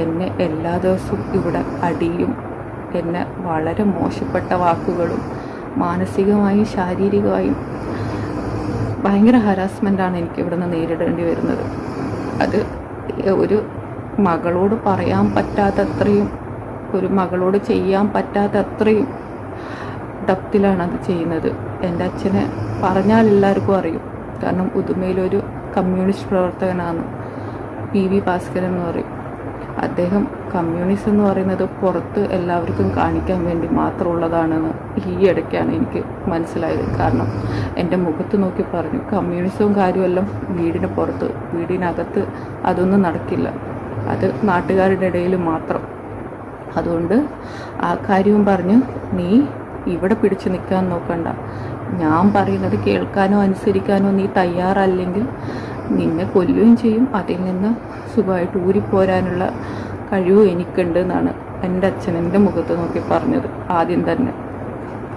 എന്നെ എല്ലാ ദിവസവും ഇവിടെ അടിയും, എന്നെ വളരെ മോശപ്പെട്ട വാക്കുകളും മാനസികമായും ശാരീരികമായും ഭയങ്കര ഹരാസ്മെൻ്റാണ് എനിക്ക് ഇവിടെ നിന്ന് നേരിടേണ്ടി വരുന്നത്. അത് ഒരു മകളോട് പറയാൻ പറ്റാത്തത്രയും, ഒരു മകളോട് ചെയ്യാൻ പറ്റാത്തത്രയും ഡപ്തിലാണ് അത് ചെയ്യുന്നത്. എൻ്റെ അച്ഛനെ പറഞ്ഞാൽ എല്ലാവർക്കും അറിയും. കാരണം ഉദുമയിലൊരു കമ്മ്യൂണിസ്റ്റ് പ്രവർത്തകനാണ് PV ഭാസ്കരൻ എന്ന് പറയും. അദ്ദേഹം കമ്മ്യൂണിസം എന്ന് പറയുന്നത് പുറത്ത് എല്ലാവർക്കും കാണിക്കാൻ വേണ്ടി മാത്രമുള്ളതാണെന്ന് ഈ ഇടയ്ക്കാണ് എനിക്ക് മനസ്സിലായത്. കാരണം എൻ്റെ മുഖത്ത് നോക്കി പറഞ്ഞു, കമ്മ്യൂണിസവും കാര്യമെല്ലാം വീടിന് പുറത്ത്, വീടിനകത്ത് അതൊന്നും നടക്കില്ല, അത് നാട്ടുകാരുടെ ഇടയിൽ മാത്രം. അതുകൊണ്ട് ആ കാര്യവും പറഞ്ഞ് നീ ഇവിടെ പിടിച്ചു നിൽക്കാൻ നോക്കണ്ട, ഞാൻ പറയുന്നത് കേൾക്കാനോ അനുസരിക്കാനോ നീ തയ്യാറല്ലെങ്കിൽ നിന്നെ കൊല്ലുകയും ചെയ്യും, അതിൽ നിന്ന് സുഖമായിട്ട് ഊരിപ്പോരാനുള്ള കഴിവ് എനിക്കുണ്ട് എന്നാണ് എൻ്റെ അച്ഛൻ എൻ്റെ മുഖത്ത് നോക്കി പറഞ്ഞത് ആദ്യം തന്നെ.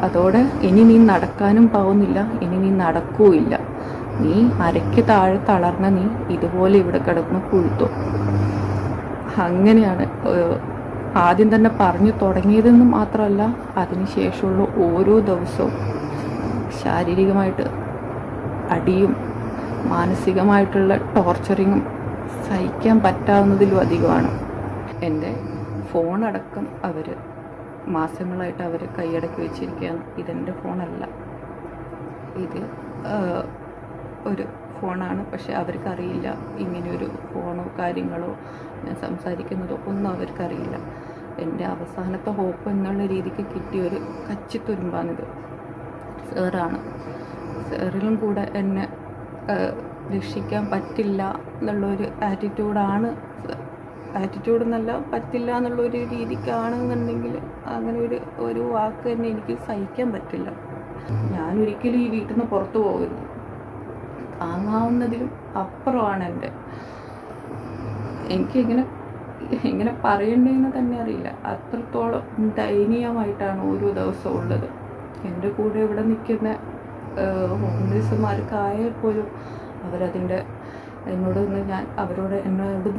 അതോടെ ഇനി നീ നടക്കാനും പോകുന്നില്ല, ഇനി നീ നടക്കുകയില്ല, നീ അരയ്ക്ക് താഴെ തളർന്ന നീ ഇതുപോലെ ഇവിടെ കിടന്ന് പുഴുത്തോ. അങ്ങനെയാണ് ആദ്യം തന്നെ പറഞ്ഞു തുടങ്ങിയതെന്ന് മാത്രമല്ല, അതിനുശേഷമുള്ള ഓരോ ദിവസവും ശാരീരികമായിട്ട് അടിയും മാനസികമായിട്ടുള്ള ടോർച്ചറിങ്ങും സഹിക്കാൻ പറ്റാവുന്നതിലും അധികമാണ്. എൻ്റെ ഫോണടക്കം അവർ മാസങ്ങളായിട്ട് അവർ കൈയടക്കി വെച്ചിരിക്കുകയാണ്. ഇതെൻ്റെ ഫോണല്ല, ഇത് ഒരു ഫോണാണ്. പക്ഷെ അവർക്കറിയില്ല ഇങ്ങനെയൊരു ഫോണോ കാര്യങ്ങളോ ഞാൻ സംസാരിക്കുന്നതോ ഒന്നും അവർക്കറിയില്ല. എൻ്റെ അവസാനത്തെ ഹോപ്പ് എന്നുള്ള രീതിക്ക് കിട്ടിയൊരു കച്ചിത്തുരുമ്പാണിത്. സാറാണ്. സാറിലും കൂടെ എന്നെ രക്ഷിക്കാൻ പറ്റില്ല എന്നുള്ളൊരു ആറ്റിറ്റ്യൂഡ് എന്നല്ല, പറ്റില്ല എന്നുള്ളൊരു രീതിക്കാണെന്നുണ്ടെങ്കിൽ അങ്ങനെ ഒരു വാക്ക് തന്നെ എനിക്ക് സഹിക്കാൻ പറ്റില്ല. ഞാനൊരിക്കലും ഈ വീട്ടിൽ നിന്ന് പുറത്തു പോകരുത്. താങ്ങാവുന്നതിലും അപ്പുറമാണ് എങ്ങനെ പറയണ്ടതെന്ന് തന്നെ അറിയില്ല. അത്രത്തോളം ദയനീയമായിട്ടാണ് ഓരോ ദിവസവും ഉള്ളത്. എൻ്റെ കൂടെ ഇവിടെ നിൽക്കുന്ന ഹോംലേഴ്സുമാർക്കായാൽ പോലും അവരതിൻ്റെ എന്നോട്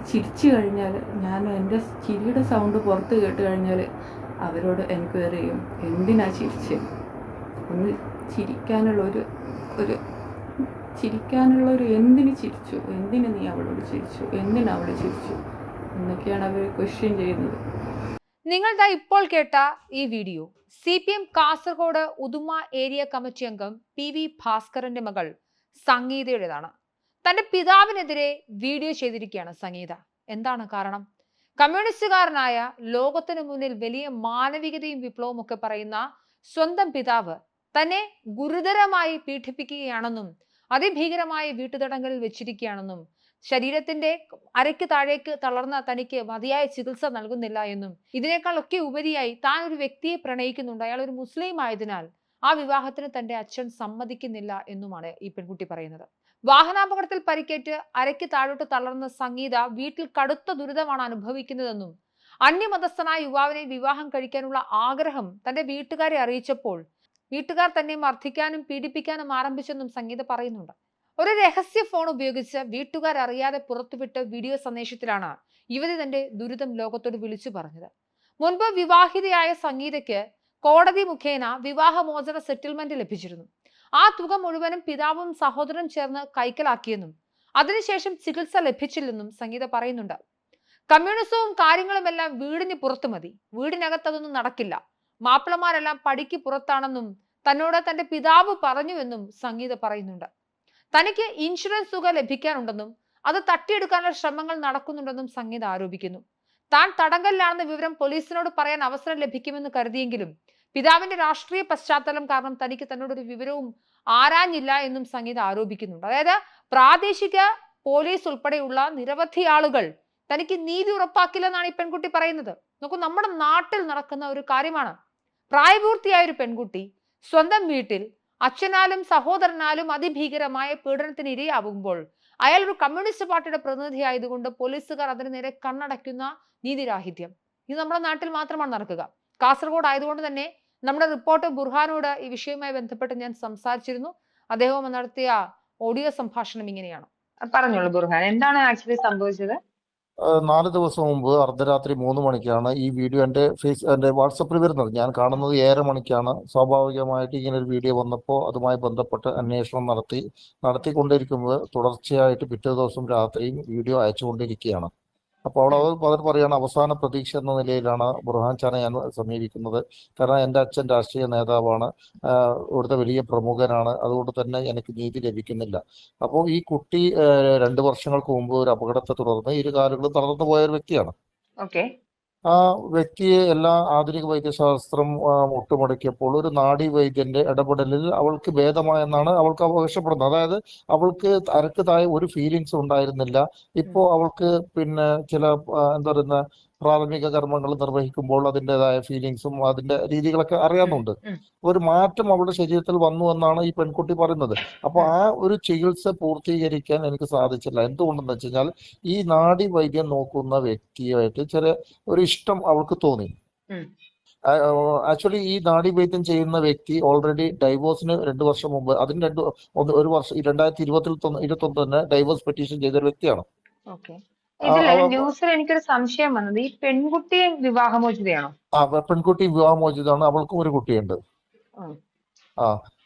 ചിരിച്ചു കഴിഞ്ഞാൽ, ഞാൻ എൻ്റെ ചിരിയുടെ സൗണ്ട് പുറത്ത് കേട്ട് കഴിഞ്ഞാൽ അവരോട് എൻക്വയറി ചെയ്യും, എന്തിനാ ചിരിച്ച്, ഒന്ന് ചിരിക്കാനുള്ളൊരു എന്തിന് ചിരിച്ചു, എന്തിന് നീ അവളോട് ചിരിച്ചു, എന്തിനവൾ ചിരിച്ചു എന്നൊക്കെയാണ് അവർ ക്വസ്റ്റ്യൻ ചെയ്യുന്നത്. നിങ്ങളുടെ ഇപ്പോൾ കേട്ട ഈ video CPM Kasaragod Uduma area committee അംഗം PV ഭാസ്കരന്റെ മകൾ സംഗീതയുടേതാണ്. തന്റെ പിതാവിനെതിരെ വീഡിയോ ചെയ്തിരിക്കുകയാണ് സംഗീത. എന്താണ് കാരണം? കമ്മ്യൂണിസ്റ്റുകാരനായ, ലോകത്തിന് മുന്നിൽ വലിയ മാനവികതയും വിപ്ലവവും ഒക്കെ പറയുന്ന സ്വന്തം പിതാവ് തന്നെ ഗുരുതരമായി പീഡിപ്പിക്കുകയാണെന്നും അതിഭീകരമായ വീട്ടുതടങ്കലിൽ വെച്ചിരിക്കുകയാണെന്നും ശരീരത്തിന്റെ അരയ്ക്ക് താഴേക്ക് തളർന്ന തനിക്ക് മതിയായ ചികിത്സ നൽകുന്നില്ല എന്നും ഇതിനേക്കാളൊക്കെ ഉപരിയായി താൻ ഒരു വ്യക്തിയെ പ്രണയിക്കുന്നുണ്ട്, അയാൾ ഒരു മുസ്ലിം ആയതിനാൽ ആ വിവാഹത്തിന് തന്റെ അച്ഛൻ സമ്മതിക്കുന്നില്ല എന്നുമാണ് ഈ പെൺകുട്ടി പറയുന്നത്. വാഹനാപകടത്തിൽ പരിക്കേറ്റ് അരയ്ക്ക് താഴോട്ട് തളർന്ന സംഗീത വീട്ടിൽ കടുത്ത ദുരിതമാണ് അനുഭവിക്കുന്നതെന്നും അന്യമതസ്ഥനായ യുവാവിനെ വിവാഹം കഴിക്കാനുള്ള ആഗ്രഹം തന്റെ വീട്ടുകാരെ അറിയിച്ചപ്പോൾ വീട്ടുകാർ തന്നെ മർദ്ദിക്കാനും പീഡിപ്പിക്കാനും ആരംഭിച്ചെന്നും സംഗീത പറയുന്നുണ്ട്. ഒരു രഹസ്യ ഫോൺ ഉപയോഗിച്ച് വീട്ടുകാർ അറിയാതെ പുറത്തുവിട്ട വീഡിയോ സന്ദേശത്തിലാണ് യുവതി തന്റെ ദുരിതം ലോകത്തോട് വിളിച്ചു പറഞ്ഞത്. മുൻപ് വിവാഹിതയായ സംഗീതയ്ക്ക് കോടതി മുഖേന വിവാഹമോചന സെറ്റിൽമെന്റ് ലഭിച്ചിരുന്നു. ആ തുക മുഴുവനും പിതാവും സഹോദരനും ചേർന്ന് കൈക്കലാക്കിയെന്നും അതിനുശേഷം ചികിത്സ ലഭിച്ചില്ലെന്നും സംഗീത പറയുന്നുണ്ട്. കമ്മ്യൂണിസവും കാര്യങ്ങളുമെല്ലാം വീടിന് പുറത്തു മതി, വീടിനകത്തതൊന്നും നടക്കില്ല, മാപ്പിളമാരെല്ലാം പടിക്ക് പുറത്താണെന്നും തന്നോട് തന്റെ പിതാവ് പറഞ്ഞുവെന്നും സംഗീത പറയുന്നുണ്ട്. തനിക്ക് ഇൻഷുറൻസ് തുക ലഭിക്കാനുണ്ടെന്നും അത് തട്ടിയെടുക്കാനുള്ള ശ്രമങ്ങൾ നടക്കുന്നുണ്ടെന്നും സംഗീത ആരോപിക്കുന്നു. താൻ തടങ്കലിലാണെന്ന വിവരം പോലീസിനോട് പറയാൻ അവസരം ലഭിക്കുമെന്ന് കരുതിയെങ്കിലും പിതാവിന്റെ രാഷ്ട്രീയ പശ്ചാത്തലം കാരണം തനിക്ക് തന്നോടൊരു വിവരവും ആരാഞ്ഞില്ല എന്നും സംഗീത ആരോപിക്കുന്നുണ്ട്. അതായത് പ്രാദേശിക പോലീസ് ഉൾപ്പെടെയുള്ള നിരവധി ആളുകൾ തനിക്ക് നീതി ഉറപ്പാക്കില്ലെന്നാണ് ഈ പെൺകുട്ടി പറയുന്നത്. നോക്കൂ, നമ്മുടെ നാട്ടിൽ നടക്കുന്ന ഒരു കാര്യമാണ്. പ്രായപൂർത്തിയായ ഒരു പെൺകുട്ടി സ്വന്തം വീട്ടിൽ അച്ഛനാലും സഹോദരനാലും അതിഭീകരമായ പീഡനത്തിന് ഇരയാവുമ്പോൾ അയാൾ ഒരു കമ്മ്യൂണിസ്റ്റ് പാർട്ടിയുടെ പ്രതിനിധി ആയതുകൊണ്ട് പോലീസുകാർ അതിന് നേരെ കണ്ണടയ്ക്കുന്ന നീതിരാഹിത്യം ഇത് നമ്മുടെ നാട്ടിൽ മാത്രമാണ് നടക്കുക. കാസർഗോഡ് ആയതുകൊണ്ട് തന്നെ നമ്മുടെ റിപ്പോർട്ടർ ബുർഹാനോട് ഈ വിഷയവുമായി ബന്ധപ്പെട്ട് ഞാൻ സംസാരിച്ചിരുന്നു. അദ്ദേഹം നടത്തിയ ഓഡിയോ സംഭാഷണം ഇങ്ങനെയാണ്. പറഞ്ഞോളൂ ബുർഹാൻ, എന്താണ് ആക്ച്വലി സംഭവിച്ചത്? 4 ദിവസം മുമ്പ് അർദ്ധരാത്രി 3 മണിക്കാണ് ഈ വീഡിയോ എൻ്റെ വാട്സപ്പിൽ വരുന്നത്. ഞാൻ കാണുന്നത് 7:30 മണിക്കാണ്. സ്വാഭാവികമായിട്ട് ഇങ്ങനെ ഒരു വീഡിയോ വന്നപ്പോൾ അതുമായി ബന്ധപ്പെട്ട് അന്വേഷണം നടത്തിക്കൊണ്ടിരിക്കുമ്പോൾ തുടർച്ചയായിട്ട് പിറ്റേ ദിവസം രാത്രിയും വീഡിയോ അയച്ചുകൊണ്ടിരിക്കുകയാണ്. അപ്പോൾ അവർ പറയുകയാണ്, അവസാന പ്രതീക്ഷ എന്ന നിലയിലാണ് ബുർഹാൻ ഖാനെ ഞാൻ സമീപിക്കുന്നത്. കാരണം എൻ്റെ അച്ഛൻ രാഷ്ട്രീയ നേതാവാണ്, ഇവിടുത്തെ വലിയ പ്രമുഖനാണ്, അതുകൊണ്ട് തന്നെ എനിക്ക് നീതി ലഭിക്കുന്നില്ല. അപ്പോൾ ഈ കുട്ടി 2 വർഷങ്ങൾക്ക് മുമ്പ് ഒരു അപകടത്തെ തുടർന്ന് ഇരു കാലുകളും തളർന്നു പോയ ഒരു വ്യക്തിയാണ്. ഓക്കെ. ആ വ്യക്തിയെ എല്ലാ ആധുനിക വൈദ്യശാസ്ത്രം മുട്ടുമടക്കിയപ്പോൾ ഒരു നാഡീ വൈദ്യന്റെ ഇടപെടലിൽ അവൾക്ക് ഭേദമായെന്നാണ് അവൾക്ക് അവകാശപ്പെടുന്നത്. അതായത് അവൾക്ക് അരക്കതായ ഒരു ഫീലിങ്സ് ഉണ്ടായിരുന്നില്ല. ഇപ്പോ അവൾക്ക് പിന്നെ ചില എന്താ പറയുന്ന പ്രാഥമിക കർമ്മങ്ങൾ നിർവഹിക്കുമ്പോൾ അതിൻ്റെതായ ഫീലിങ്സും അതിന്റെ രീതികളൊക്കെ അറിയാവുന്നുണ്ട്. ഒരു മാറ്റം അവളുടെ ശരീരത്തിൽ വന്നു എന്നാണ് ഈ പെൺകുട്ടി പറയുന്നത്. അപ്പൊ ആ ഒരു ചികിത്സ പൂർത്തീകരിക്കാൻ എനിക്ക് സാധിച്ചില്ല. എന്തുകൊണ്ടെന്ന് വെച്ച് കഴിഞ്ഞാൽ ഈ നാഡി വൈദ്യം നോക്കുന്ന വ്യക്തിയായിട്ട് ചെറിയ ഒരു ഇഷ്ടം അവൾക്ക് തോന്നി. ആക്ച്വലി ഈ നാഡി വൈദ്യം ചെയ്യുന്ന വ്യക്തി ഓൾറെഡി ഡൈവോഴ്സിന് 2 വർഷം മുമ്പ്, അതിന് ഒരു വർഷം 2021 തന്നെ ഡൈവോഴ്സ് പെറ്റീഷൻ ചെയ്ത ഒരു വ്യക്തിയാണ്. ഇതില് ന്യൂസിൽ എനിക്കൊരു സംശയം വന്നത്, ഈ പെൺകുട്ടിയെ വിവാഹമോചിതയാണോ? പെൺകുട്ടി വിവാഹമോചിതമാണ്, അവൾക്കും ഒരു കുട്ടിയുണ്ട്.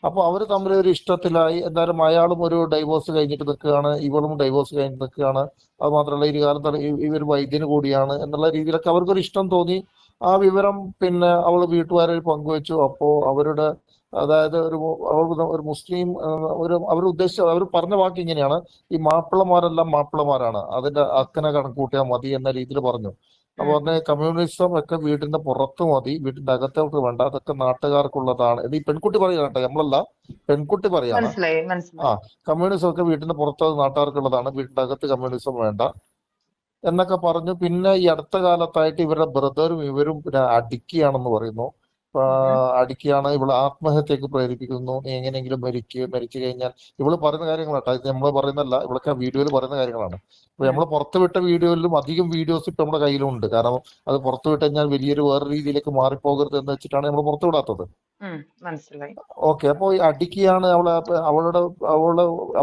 അപ്പൊ അവര് തമ്മിൽ ഒരു ഇഷ്ടത്തിലായി. എന്തായാലും അയാളും ഒരു ഡൈവോഴ്സ് കഴിഞ്ഞിട്ട് നിൽക്കുകയാണ്, ഇവളും ഡൈവോഴ്സ് കഴിഞ്ഞിട്ട് നിൽക്കുകയാണ്. അത് മാത്രമല്ല ഈ കാലത്ത് ഇവർ വൈദ്യന് കൂടിയാണ് എന്നുള്ള രീതിയിലൊക്കെ അവർക്കൊരു ഇഷ്ടം തോന്നി. ആ വിവരം പിന്നെ അവള് വീട്ടുകാരെ പങ്കുവെച്ചു. അപ്പോ അവരുടെ അതായത് ഒരു മുസ്ലിം അവർ ഉദ്ദേശിച്ച അവർ പറഞ്ഞ വാക്ക് ഇങ്ങനെയാണ്, ഈ മാപ്പിളമാരെല്ലാം മാപ്പിളമാരാണ്, അതിന്റെ അക്കനെ കണക്കൂട്ടിയാൽ മതി എന്ന രീതിയിൽ പറഞ്ഞു. അപ്പൊ പറഞ്ഞ കമ്മ്യൂണിസം ഒക്കെ വീടിന്റെ പുറത്ത് മതി, വീടിന്റെ അകത്തോട്ട് വേണ്ട, അതൊക്കെ നാട്ടുകാർക്കുള്ളതാണ്. ഇത് ഈ പെൺകുട്ടി പറയുകയാണ് കേട്ടോ, നമ്മളല്ല, പെൺകുട്ടി പറയാണ്. കമ്മ്യൂണിസം ഒക്കെ വീടിന്റെ പുറത്ത് നാട്ടുകാർക്കുള്ളതാണ്, വീടിന്റെ അകത്ത് കമ്മ്യൂണിസം വേണ്ട എന്നൊക്കെ പറഞ്ഞു. പിന്നെ ഈ അടുത്ത കാലത്തായിട്ട് ഇവരുടെ ബ്രദറും ഇവരും അടിക്കുകയാണെന്ന് പറയുന്നു. അടിക്കുകയാണ്, ഇവള് ആത്മഹത്യക്ക് പ്രേരിപ്പിക്കുന്നു, നീ എങ്ങനെയെങ്കിലും മരിച്ചു കഴിഞ്ഞാൽ. ഇവള് പറയുന്ന കാര്യങ്ങളാട്ടോ, ഇത് നമ്മൾ പറയുന്നല്ല, ഇവളൊക്കെ വീഡിയോയിൽ പറയുന്ന കാര്യങ്ങളാണ്. അപ്പൊ നമ്മൾ പുറത്തുവിട്ട വീഡിയോയിലും അധികം വീഡിയോസ് ഇപ്പൊ നമ്മുടെ കയ്യിലുണ്ട്. കാരണം അത് പുറത്തുവിട്ട് കഴിഞ്ഞാൽ വലിയൊരു വേറെ രീതിയിലേക്ക് മാറിപ്പോകരുത് എന്ന് വെച്ചിട്ടാണ് നമ്മൾ പുറത്തുവിടാത്തത്. ഓക്കെ. അപ്പോൾ ഈ അടിക്കുകയാണ്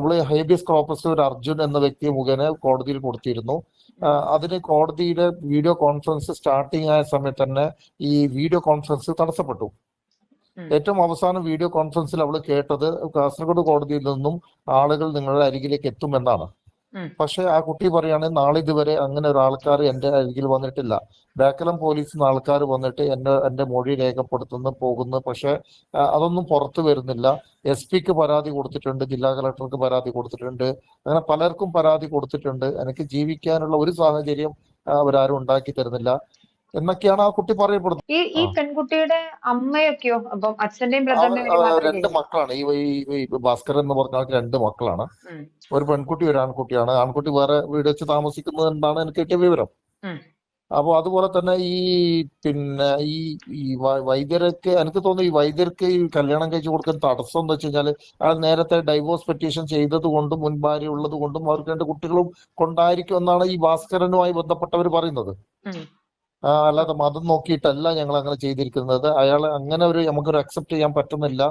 അവള് ഹേബിയസ് കോർപ്പസ് ഒരു അർജുൻ എന്ന വ്യക്തി മുഖേന കോടതിയിൽ കൊടുത്തിരുന്നു. അതിന് കോടതിയിലെ വീഡിയോ കോൺഫറൻസ് സ്റ്റാർട്ടിങ് ആയ സമയത്ത് തന്നെ ഈ വീഡിയോ കോൺഫറൻസ് തടസ്സപ്പെട്ടു. ഏറ്റവും അവസാനം വീഡിയോ കോൺഫറൻസിൽ അവൾ കേട്ടത് കാസർഗോഡ് കോടതിയിൽ നിന്നും ആളുകൾ നിങ്ങളുടെ അരികിലേക്ക് എത്തുമെന്നാണ്. പക്ഷെ ആ കുട്ടി പറയാണ്, നാളെ ഇതുവരെ അങ്ങനെ ഒരാൾക്കാർ എന്റെ അരികിൽ വന്നിട്ടില്ല. ബേക്കലം പോലീസിൽ നിന്ന് ആൾക്കാർ വന്നിട്ട് എന്റെ മൊഴി രേഖപ്പെടുത്തുന്നു പോകുന്നു, പക്ഷെ അതൊന്നും പുറത്തു വരുന്നില്ല. SP-ക്ക് പരാതി കൊടുത്തിട്ടുണ്ട്, ജില്ലാ കളക്ടർക്ക് പരാതി കൊടുത്തിട്ടുണ്ട്, അങ്ങനെ പലർക്കും പരാതി കൊടുത്തിട്ടുണ്ട്. എനിക്ക് ജീവിക്കാനുള്ള ഒരു സാഹചര്യം അവരാരും ഉണ്ടാക്കി തരുന്നില്ല എന്നൊക്കെയാണ് ആ കുട്ടി പറയപ്പെടുന്നത്. ഈ പെൺകുട്ടിയുടെ അമ്മയൊക്കെയോ? അപ്പം അച്ഛന്റെയും 2 മക്കളാണ്. ഈ ഭാസ്കരൻ എന്ന് പറഞ്ഞ ആൾക്ക് 2 മക്കളാണ്. ഒരു പെൺകുട്ടി ഒരു ആൺകുട്ടിയാണ്. ആൺകുട്ടി വേറെ വീട് വെച്ച് താമസിക്കുന്നത് എന്നാണ് എനിക്ക് കിട്ടിയ വിവരം. അപ്പൊ അതുപോലെ തന്നെ പിന്നെ ഈ വൈദ്യർക്ക് എനിക്ക് തോന്നുന്നു, ഈ വൈദ്യർക്ക് ഈ കല്യാണം കഴിച്ചു കൊടുക്കുന്ന തടസ്സം എന്ന് വെച്ച് കഴിഞ്ഞാൽ ആ നേരത്തെ ഡൈവോഴ്സ് പെറ്റീഷൻ ചെയ്തത് കൊണ്ടും മുൻഭാര്യ ഉള്ളത് കൊണ്ടും അവർക്ക് 2 കുട്ടികളും കൊണ്ടായിരിക്കും എന്നാണ് ഈ ഭാസ്കരനുമായി ബന്ധപ്പെട്ടവർ പറയുന്നത്. അല്ലാതെ മതം നോക്കിയിട്ടല്ല ഞങ്ങൾ അങ്ങനെ ചെയ്തിരിക്കുന്നത്. അയാളെ അങ്ങനെ നമുക്കൊരു അക്സെപ്റ്റ് ചെയ്യാൻ പറ്റുന്നില്ല.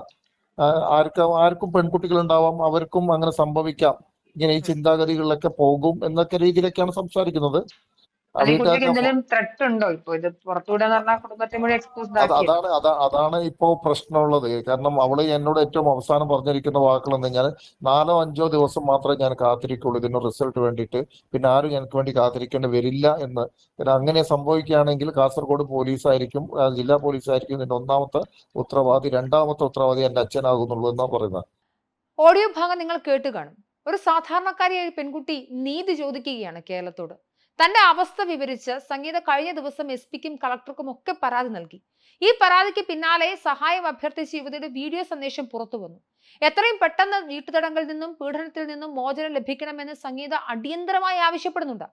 ആർക്കും പെൺകുട്ടികൾ ഉണ്ടാവാം, അവർക്കും അങ്ങനെ സംഭവിക്കാം, ഇങ്ങനെ ഈ ചിന്താഗതികളിലൊക്കെ പോകും എന്നൊക്കെ രീതിയിലൊക്കെയാണ് സംസാരിക്കുന്നത്. അതാണ് ഇപ്പോ പ്രശ്നമുള്ളത്. കാരണം അവള് എന്നോട് ഏറ്റവും അവസാനം പറഞ്ഞിരിക്കുന്ന വാക്കുകൾ എന്ന് കഴിഞ്ഞാൽ 4-5 ദിവസം മാത്രമേ ഞാൻ കാത്തിരിക്കുള്ളൂ ഇതിന് റിസൾട്ട് വേണ്ടിയിട്ട്, പിന്നെ ആരും എനിക്ക് വേണ്ടി കാത്തിരിക്കേണ്ടി വരില്ല എന്ന്. പിന്നെ അങ്ങനെ സംഭവിക്കുകയാണെങ്കിൽ കാസർഗോഡ് പോലീസായിരിക്കും, ജില്ലാ പോലീസായിരിക്കും ഇതിന്റെ ഒന്നാമത്തെ ഉത്തരവാദി, രണ്ടാമത്തെ ഉത്തരവാദി എന്റെ അച്ഛനാകുന്നുള്ളൂ എന്നാ പറയുന്നത്. ഓഡിയോ ഭാഗം നിങ്ങൾ കേട്ട് കാണും. ഒരു സാധാരണക്കാരിയായ പെൺകുട്ടി നീതി ചോദിക്കുകയാണ് കേരളത്തോട്. തന്റെ അവസ്ഥ വിവരിച്ച് സംഗീത കഴിഞ്ഞ ദിവസം SP-ക്കും കളക്ടർക്കും ഒക്കെ പരാതി നൽകി. ഈ പരാതിക്ക് പിന്നാലെ സഹായം അഭ്യർത്ഥിച്ച യുവതിയുടെ വീഡിയോ സന്ദേശം പുറത്തു വന്നു. എത്രയും പെട്ടെന്ന് വീട്ടുതടങ്കലിൽ നിന്നും പീഡനത്തിൽ നിന്നും മോചനം ലഭിക്കണമെന്ന് സംഗീത അടിയന്തരമായി ആവശ്യപ്പെടുന്നുണ്ട്.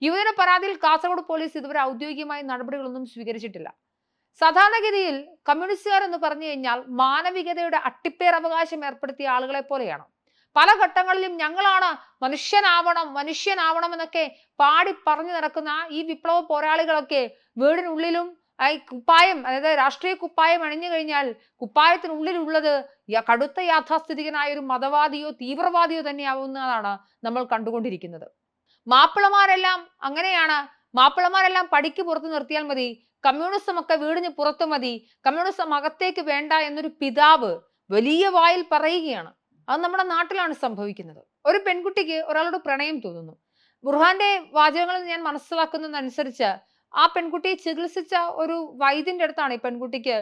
യുവതിയുടെ പരാതിയിൽ കാസർഗോഡ് പോലീസ് ഇതുവരെ ഔദ്യോഗികമായ നടപടികളൊന്നും സ്വീകരിച്ചിട്ടില്ല. സാധാരണഗതിയിൽ കമ്മ്യൂണിസ്റ്റുകാർ എന്ന് പറഞ്ഞു കഴിഞ്ഞാൽ മാനവികതയുടെ അട്ടിപ്പേർ അവകാശം ഏർപ്പെടുത്തിയ ആളുകളെ പോലെയാണ്. പല ഘട്ടങ്ങളിലും ഞങ്ങളാണ് മനുഷ്യനാവണം എന്നൊക്കെ പാടി പറഞ്ഞു നടക്കുന്ന ഈ വിപ്ലവ പോരാളികളൊക്കെ വീടിനുള്ളിലും കുപ്പായം, അതായത് രാഷ്ട്രീയ കുപ്പായം അണിഞ്ഞു കഴിഞ്ഞാൽ കുപ്പായത്തിനുള്ളിലുള്ളത് കടുത്ത യാഥാസ്ഥിതികനായ ഒരു മതവാദിയോ തീവ്രവാദിയോ തന്നെയാവുന്നതാണ് നമ്മൾ കണ്ടുകൊണ്ടിരിക്കുന്നത്. മാപ്പിളമാരെല്ലാം അങ്ങനെയാണ്, മാപ്പിളമാരെല്ലാം പടിക്ക് പുറത്ത് നിർത്തിയാൽ മതി, കമ്മ്യൂണിസം ഒക്കെ വീടിന് പുറത്തു മതി, കമ്മ്യൂണിസം അകത്തേക്ക് വേണ്ട എന്നൊരു പിതാവ് വലിയ വായിൽ പറയുകയാണ്. അത് നമ്മുടെ നാട്ടിലാണ് സംഭവിക്കുന്നത്. ഒരു പെൺകുട്ടിക്ക് ഒരാളോട് പ്രണയം തോന്നുന്നു. ബുർഹാന്റെ വാചകങ്ങളിൽ ഞാൻ മനസ്സിലാക്കുന്നതനുസരിച്ച് ആ പെൺകുട്ടിയെ ചികിത്സിച്ച ഒരു വൈദ്യന്റെ അടുത്താണ് ഈ പെൺകുട്ടിക്ക്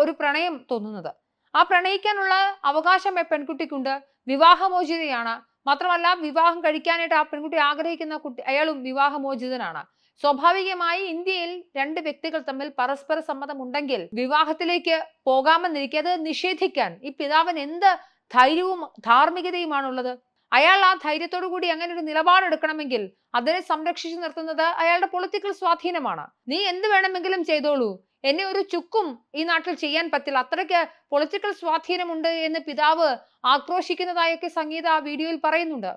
ഒരു പ്രണയം തോന്നുന്നത്. ആ പ്രണയിക്കാനുള്ള അവകാശം പെൺകുട്ടിക്കുണ്ട്. വിവാഹമോചിതയാണ്. മാത്രമല്ല, വിവാഹം കഴിക്കാനായിട്ട് ആ പെൺകുട്ടി ആഗ്രഹിക്കുന്ന അയാളും വിവാഹമോചിതനാണ്. സ്വാഭാവികമായി ഇന്ത്യയിൽ രണ്ട് വ്യക്തികൾ തമ്മിൽ പരസ്പര സമ്മതമുണ്ടെങ്കിൽ വിവാഹത്തിലേക്ക് പോകാമെന്നിരിക്കെ അത് നിഷേധിക്കാൻ ഈ പിതാവിന് എന്ത് ധൈര്യവും ധാർമ്മികതയുമാണുള്ളത്? അയാൾ ആ ധൈര്യത്തോടു കൂടി അങ്ങനെ ഒരു നിലപാടെടുക്കണമെങ്കിൽ അതിനെ സംരക്ഷിച്ചു നിർത്തുന്നത് അയാളുടെ പൊളിറ്റിക്കൽ സ്വാധീനമാണ്. നീ എന്ത് വേണമെങ്കിലും ചെയ്തോളൂ, എന്നെ ഒരു ചുക്കും ഈ നാട്ടിൽ ചെയ്യാൻ പറ്റില്ല, അത്രയ്ക്ക് പൊളിറ്റിക്കൽ സ്വാധീനമുണ്ട് എന്ന് പിതാവ് ആക്രോശിക്കുന്നതായൊക്കെ സംഗീത ആ വീഡിയോയിൽ പറയുന്നുണ്ട്.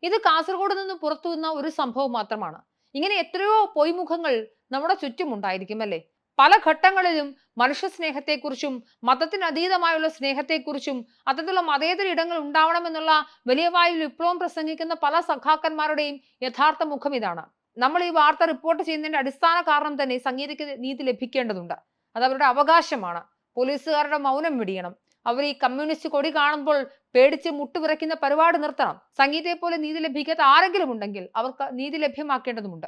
ഇത് കാസർഗോഡ് നിന്ന് പുറത്തു വന്ന ഒരു സംഭവം മാത്രമാണ്. ഇങ്ങനെ എത്രയോ പൊയ്മുഖങ്ങൾ നമ്മുടെ ചുറ്റും ഉണ്ടായിരിക്കും അല്ലേ? പല ഘട്ടങ്ങളിലും മനുഷ്യ സ്നേഹത്തെക്കുറിച്ചും മതത്തിന് അതീതമായുള്ള സ്നേഹത്തെക്കുറിച്ചും അത്തരത്തിലുള്ള മതേതര ഇടങ്ങൾ ഉണ്ടാവണമെന്നുള്ള വലിയ വായിൽ വിപ്ലവം പ്രസംഗിക്കുന്ന പല സഖാക്കന്മാരുടെയും യഥാർത്ഥ മുഖം ഇതാണ്. നമ്മൾ ഈ വാർത്ത റിപ്പോർട്ട് ചെയ്യുന്നതിന്റെ അടിസ്ഥാന കാരണം തന്നെ സംഗീതയ്ക്ക് നീതി ലഭിക്കേണ്ടതുണ്ട്. അത് അവരുടെ അവകാശമാണ്. പോലീസുകാരുടെ മൗനം വെടിയണം. അവർ ഈ കമ്മ്യൂണിസ്റ്റ് കൊടി കാണുമ്പോൾ പേടിച്ച് മുട്ടുവിറയ്ക്കുന്ന പരിപാടി നിർത്തണം. സംഗീതയെ പോലെ നീതി ലഭിക്കാത്ത ആരെങ്കിലും ഉണ്ടെങ്കിൽ അവർക്ക് നീതി ലഭ്യമാക്കേണ്ടതുണ്ട്.